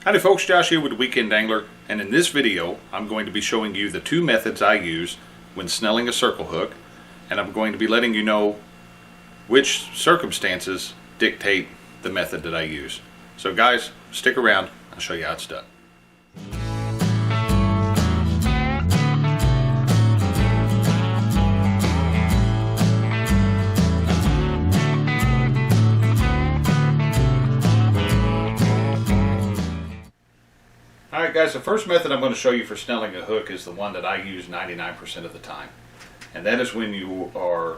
Howdy folks, Josh here with Weekend Angler, and in this video I'm going to be showing you the two methods I use when snelling a circle hook, and I'm going to be letting you know which circumstances dictate the method that I use. So guys, stick around, I'll show you how it's done. Alright guys, the first method I'm going to show you for snelling a hook is the one that I use 99% of the time. And that is when you are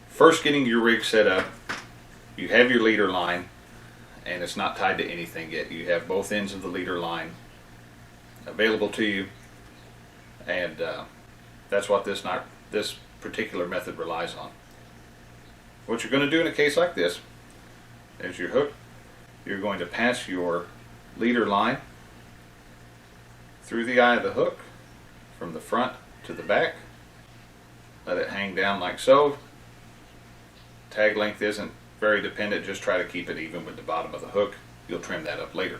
first getting your rig set up, you have your leader line, and it's not tied to anything yet. You have both ends of the leader line available to you, and that's what this particular method relies on. What you're going to do in a case like this is your hook, you're going to pass your leader line through the eye of the hook from the front to the back. Let it hang down like so. Tag length isn't very dependent, just try to keep it even with the bottom of the hook. You'll trim that up later.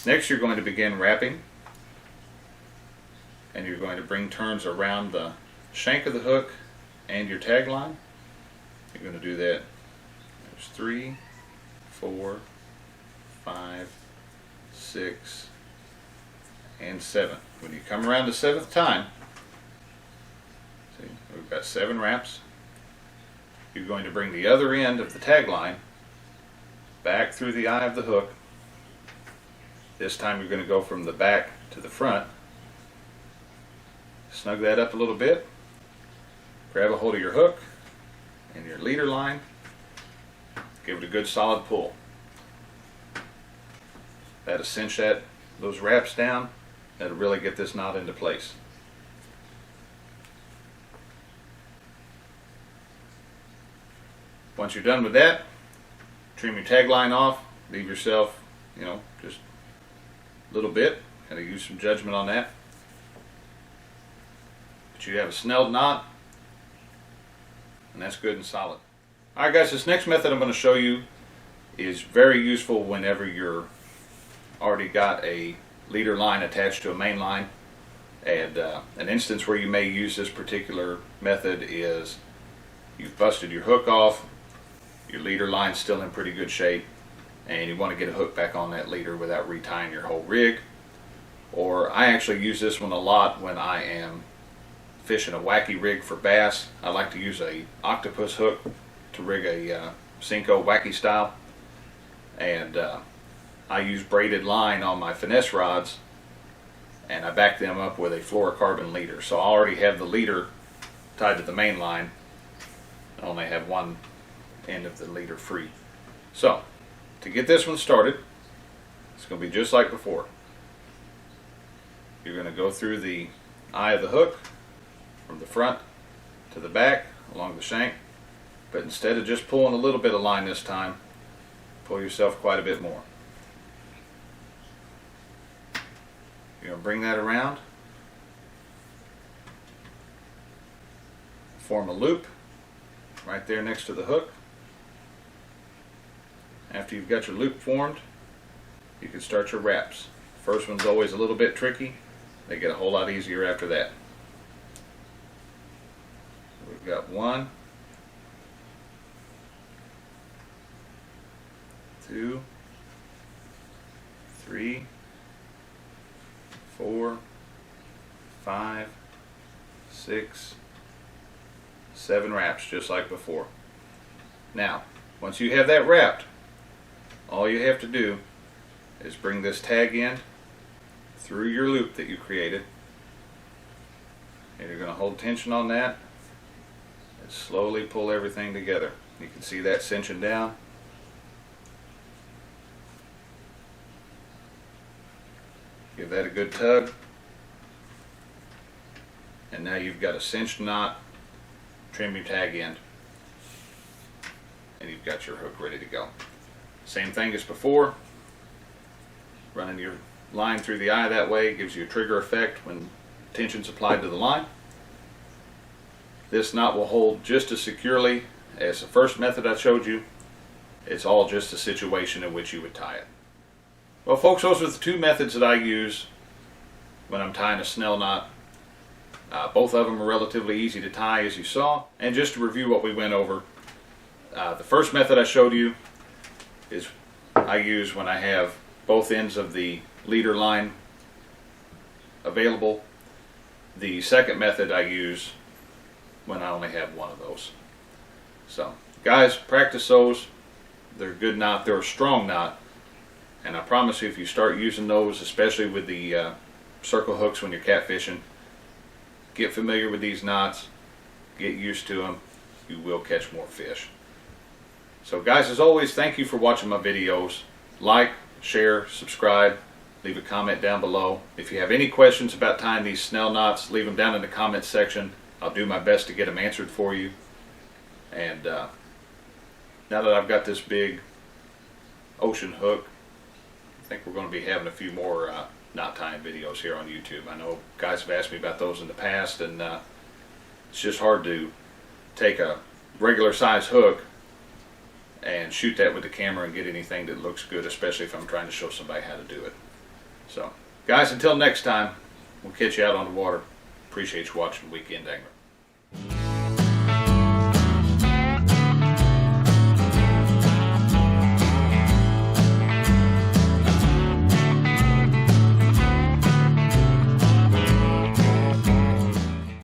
Next you're going to begin wrapping, and you're going to bring turns around the shank of the hook and your tag line. You're going to do that. There's 3, 4, 5, 6, and 7. When you come around the 7th time, see, we've got 7 wraps. You're going to bring the other end of the tag line back through the eye of the hook. This time you're going to go from the back to the front. Snug that up a little bit. Grab a hold of your hook and your leader line. Give it a good solid pull. That'll cinch those wraps down. That'll really get this knot into place. Once you're done with that, trim your tag line off. Leave yourself, just a little bit. Gotta use some judgment on that. But you have a snelled knot, and that's good and solid. Alright guys, this next method I'm going to show you is very useful whenever you're already got a leader line attached to a main line. And an instance where you may use this particular method is you've busted your hook off, your leader line's still in pretty good shape, and you want to get a hook back on that leader without retying your whole rig. Or I actually use this one a lot when I am fishing a wacky rig for bass. I like to use a octopus hook to rig a Cinco wacky style, and I use braided line on my finesse rods, and I back them up with a fluorocarbon leader. So I already have the leader tied to the main line. I only have one end of the leader free. So to get this one started, it's going to be just like before. You're going to go through the eye of the hook from the front to the back along the shank, but instead of just pulling a little bit of line this time, pull yourself quite a bit more. You're going to bring that around, form a loop right there next to the hook. After you've got your loop formed, you can start your wraps. First one's always a little bit tricky. They get a whole lot easier after that. We've got 1, 2, 3, 4, 5, 6, 7 wraps, just like before. Now, once you have that wrapped, all you have to do is bring this tag end through your loop that you created, and you're going to hold tension on that and slowly pull everything together. You can see that cinching down. Give that a good tug, and now you've got a cinched knot. Trim your tag end, and you've got your hook ready to go. Same thing as before. Running your line through the eye that way gives you a trigger effect when tension's applied to the line. This knot will hold just as securely as the first method I showed you, It's all just the situation in which you would tie it. Well, folks, those are the two methods that I use when I'm tying a snell knot. Both of them are relatively easy to tie, as you saw. And just to review what we went over, the first method I showed you is I use when I have both ends of the leader line available. The second method I use when I only have one of those. So, guys, practice those. They're a good knot. They're a strong knot. And I promise you, if you start using those, especially with the circle hooks when you're catfishing, get familiar with these knots, get used to them, you will catch more fish. So guys, as always, thank you for watching my videos. Like, share, subscribe, leave a comment down below. If you have any questions about tying these snell knots, leave them down in the comments section. I'll do my best to get them answered for you. And now that I've got this big ocean hook, I think we're going to be having a few more knot tying videos here on YouTube. I know guys have asked me about those in the past, and it's just hard to take a regular size hook and shoot that with the camera and get anything that looks good, especially if I'm trying to show somebody how to do it. So, guys, until next time, we'll catch you out on the water. Appreciate you watching Weekend Angler.